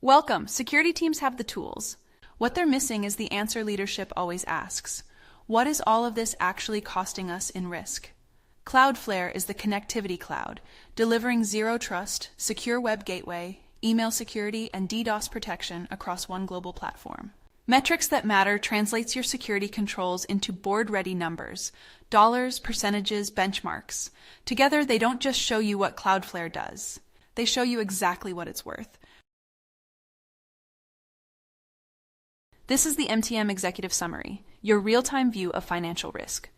Welcome. Security teams have the tools. What they're missing is the answer leadership always asks. What is all of this actually costing us in risk? Cloudflare is the connectivity cloud, delivering zero trust, secure web gateway, email security, and DDoS protection across one global platform. Metrics that matter translates your security controls into board-ready numbers, dollars, percentages, benchmarks. Together, they don't just show you what Cloudflare does. They show you exactly what it's worth. This is the MTM Executive Summary, your real-time view of financial risk.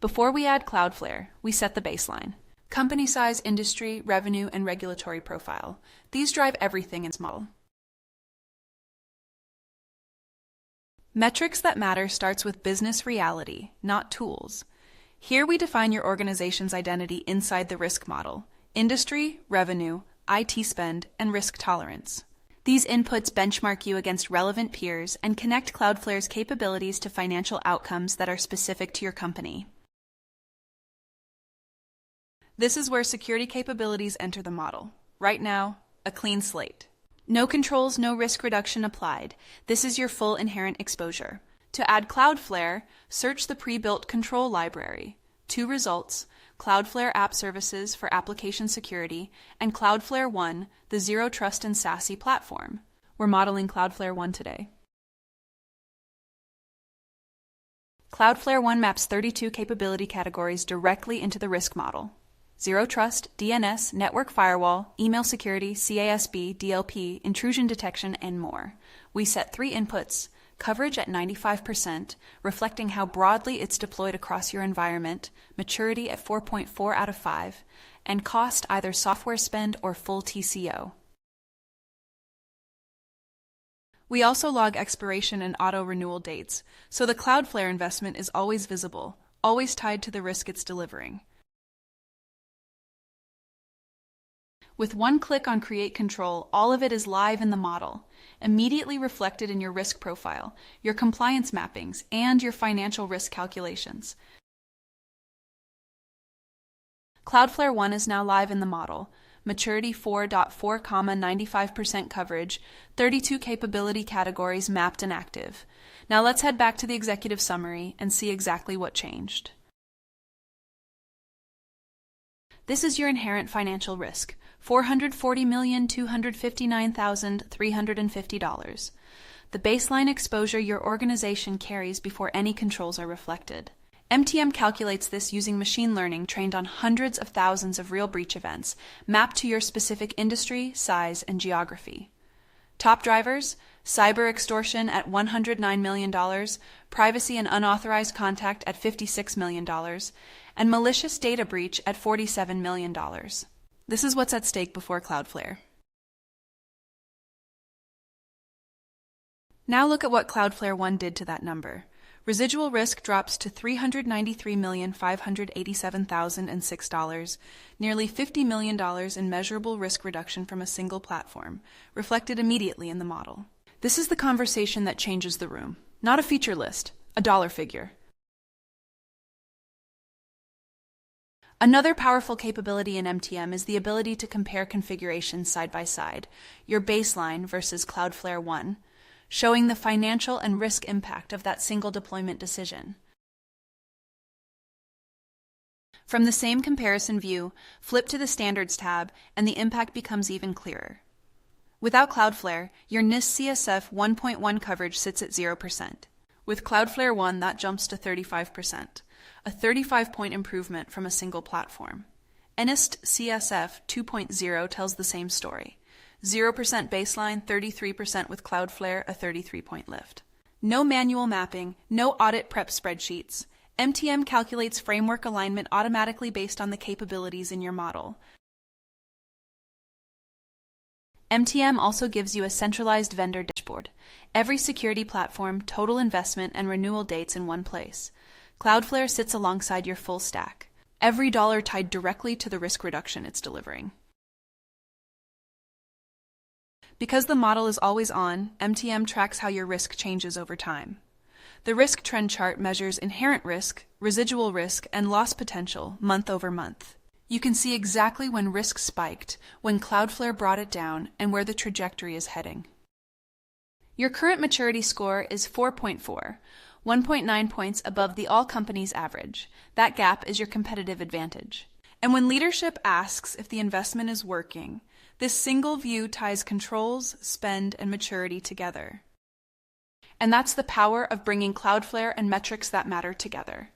Before we add Cloudflare, we set the baseline. Company size, industry, revenue, and regulatory profile. These drive everything in its model. Metrics that matter starts with business reality, not tools. Here we define your organization's identity inside the risk model: industry, revenue, IT spend, and risk tolerance. These inputs benchmark you against relevant peers and connect Cloudflare's capabilities to financial outcomes that are specific to your company. This is where security capabilities enter the model. Right now, a clean slate. No controls, no risk reduction applied. This is your full inherent exposure. To add Cloudflare, search the pre-built control library. 2 results: Cloudflare App Services for application security and Cloudflare One, the zero trust and SASE platform. We're modeling Cloudflare One today. Cloudflare One maps 32 capability categories directly into the risk model: zero trust, DNS, network firewall, email security, CASB, DLP, intrusion detection, and more. We set 3 inputs: coverage at 95%, reflecting how broadly it's deployed across your environment, maturity at 4.4 out of 5, and cost, either software spend or full TCO. We also log expiration and auto-renewal dates, so the Cloudflare investment is always visible, always tied to the risk it's delivering. With one click on Create Control, all of it is live in the model, immediately reflected in your risk profile, your compliance mappings, and your financial risk calculations. Cloudflare One is now live in the model. Maturity 4.4, 95% coverage, 32 capability categories mapped and active. Now let's head back to the executive summary and see exactly what changed. This is your inherent financial risk, $440,259,350. The baseline exposure your organization carries before any controls are reflected. MTM calculates this using machine learning trained on hundreds of thousands of real breach events, mapped to your specific industry, size, and geography. Top drivers: cyber extortion at $109 million, privacy and unauthorized contact at $56 million, and malicious data breach at $47 million. This is what's at stake before Cloudflare. Now look at what Cloudflare One did to that number. Residual risk drops to $393,587,006, nearly $50 million in measurable risk reduction from a single platform, reflected immediately in the model. This is the conversation that changes the room. Not a feature list, a dollar figure. Another powerful capability in MTM is the ability to compare configurations side by side, your baseline versus Cloudflare One, showing the financial and risk impact of that single deployment decision. From the same comparison view, flip to the Standards tab, and the impact becomes even clearer. Without Cloudflare, your NIST CSF 1.1 coverage sits at 0%. With Cloudflare One, that jumps to 35%, a 35-point improvement from a single platform. NIST CSF 2.0 tells the same story. 0% baseline, 33% with Cloudflare, a 33-point lift. No manual mapping, no audit prep spreadsheets. MTM calculates framework alignment automatically based on the capabilities in your model. MTM also gives you a centralized vendor dashboard. Every security platform, total investment, and renewal dates in one place. Cloudflare sits alongside your full stack. Every dollar tied directly to the risk reduction it's delivering. Because the model is always on, MTM tracks how your risk changes over time. The risk trend chart measures inherent risk, residual risk, and loss potential month over month. You can see exactly when risk spiked, when Cloudflare brought it down, and where the trajectory is heading. Your current maturity score is 4.4, 1.9 points above the all companies average. That gap is your competitive advantage. And when leadership asks if the investment is working, this single view ties controls, spend, and maturity together. And that's the power of bringing Cloudflare and metrics that matter together.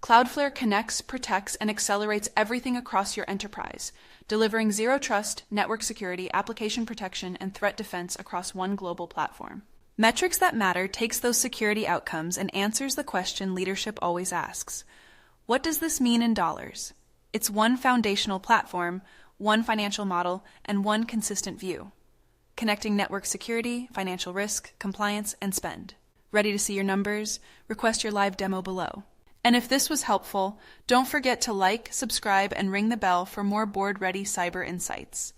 Cloudflare connects, protects, and accelerates everything across your enterprise, delivering zero trust, network security, application protection, and threat defense across one global platform. Metrics that matter takes those security outcomes and answers the question leadership always asks. What does this mean in dollars? It's one foundational platform, one financial model, and one consistent view. Connecting network security, financial risk, compliance, and spend. Ready to see your numbers? Request your live demo below. And if this was helpful, don't forget to like, subscribe, and ring the bell for more board-ready cyber insights.